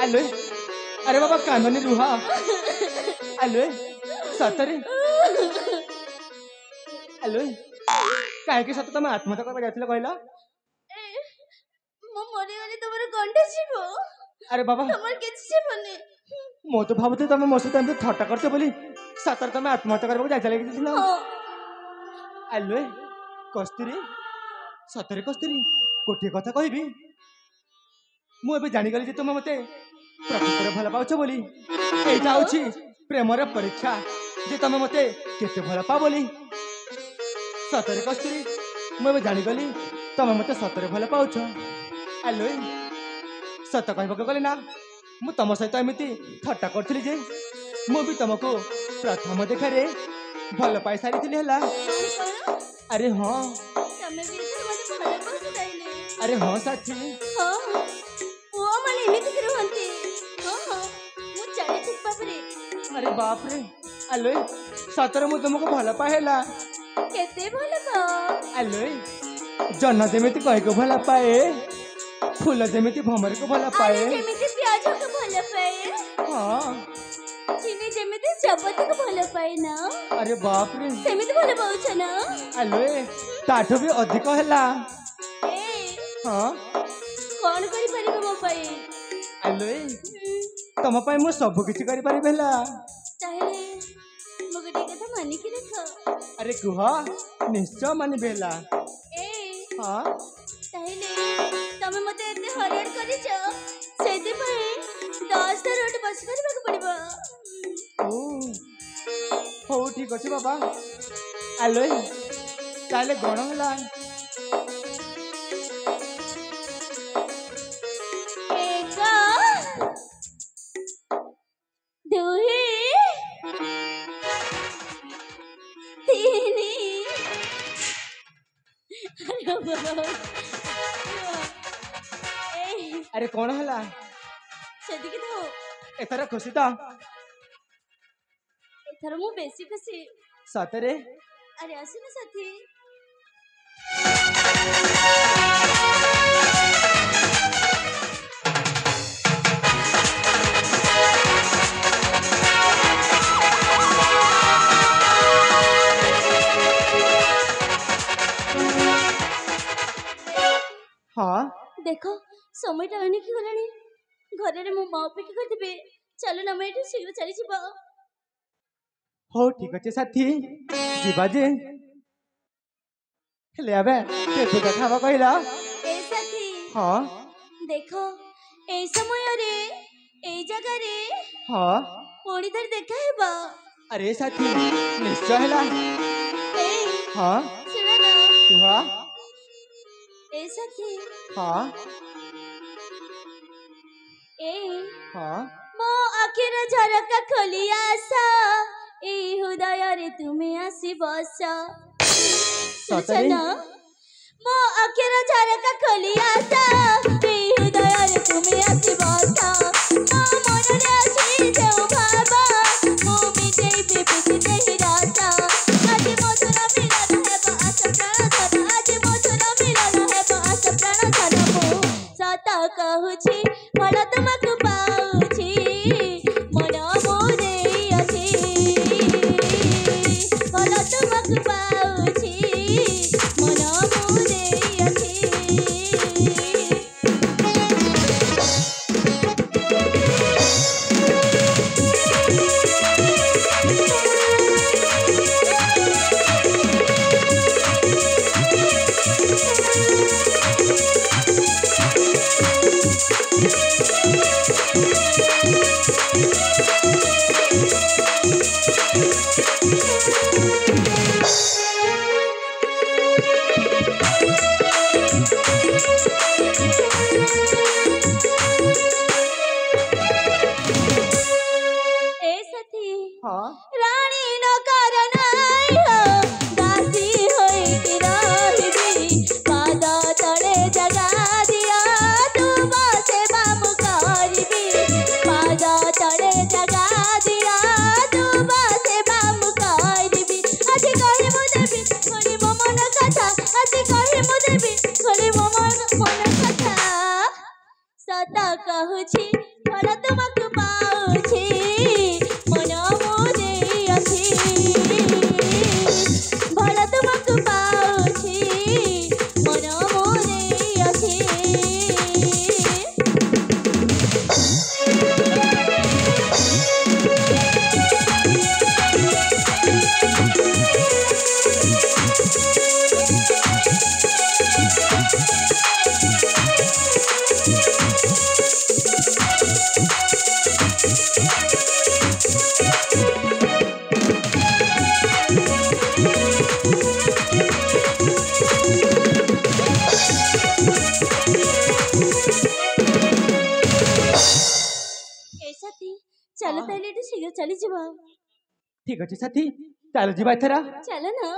आलो अरे बाबा कानूनी रुहा आलो सतरे आलो कहीं सत तुम आत्महत्या करवा जाइल कहला मो मरी गली तमर कंठे जीवो अरे बाबा तमर किछ जीवनी मो तो भावते तुम मो सहित एमती थट्टा करते बोली सतर तुम आत्महत्या करवा जाइल आलो कस्तूरी सतरे कस्तूरी गोटे कथा कहबी मुझे जागली जे तुम मत प्रकृत भल पाच बोली यहाँ हूँ प्रेमर परीक्षा जे तुम मत केते भल पा बोली सतरे कस्तूरी मुझे जागली तुम मत सतरे भल पाच आलो सत कहवाक गले ना मु तुम सहित एमती थट्टा करी जे मुझे तुमको प्रथम देखारे भल पाई सारी है अरे हाँ तमे भी तो मते भल पाउछ ताइले अरे हाँ साथी हां ओ माने एमिति कि रहंती हां मु जाने ठीक बापरे अरे बाप रे आलो सतर मु तुमको भल पाएला केते भल पा आलो जन्न जेमिति कह को भल पाए फूल जेमिति भमर को भल पाए अरे जेमिति प्याज को भल पाए हाँ चीनी जेमिति चपती को भल पाए ना अरे बाप रे सेमिति भल पाउछ ना आलो ताठो भी अधिक हैला ए हाँ कोन करि परिबो मो पाए आलो तुम पाए मु सब किछि करि पारि भेला ताहेले मो गटे कथा मानि कि रख अरे कुह निश्चय मानि भेला ए हाँ ताहेले तमे मते एते हरियर करिछ सेति पई 10 टा रोटी बस करबाक पड़िबो हो ठीक अच्छे बाबा आलो ताले गण होला एक दुई तीन अरे कौन होला सेति कि तो एथर खुशी तो एथर मु बेसी खुशी सतरे अरे आसुन साथी हाँ देखो সময়টা অনেক গলানি ঘরের মো মা অপেক্ষা করতেবে চলো না আমি একটু শীঘ্র চলে যাব हो ठीक अच्छे साथी जीवा जे ले आबे ते तो खावा कहला ए साथी हाँ देखो ए समय रे ए जगह रे हाँ पुणी थर देखा हेबा अरे साथी निश्चय हैला ए हाँ सुनो ना हाँ ए साथी हाँ ए हाँ मो आखिर झरका खोली आसा ए हृदय रे तुमे आसी बस सतरे सुनो मो आखिर झरका खोली आसा ए हृदय रे तुमे आसी बस मो मन रे आसी देव बाबा मो मिटे बेपति देहि राता आज मधुर मिलन हेबा आस प्राण धन आज मधुर मिलन हेबा आस प्राण धन मो सत कहूछि फल तुमको पाउछि मन मोरे अछि फल तुमको पाउछि मन मोरे अछि ଭଲ ତୁମକୁ ପାଉଛି ମନ ମୁଁ ଦେଇଅଛି ଭଲ ତୁମକୁ ପାଉଛି ମନ ମୁଁ ଦେଇଅଛି ए साथी चलो ताले एटू शीघ्र चली ଯିବା ଠିକ ଅଛି ସାଥୀ ଚାଲ ଯିବା ଏଥର चलो ना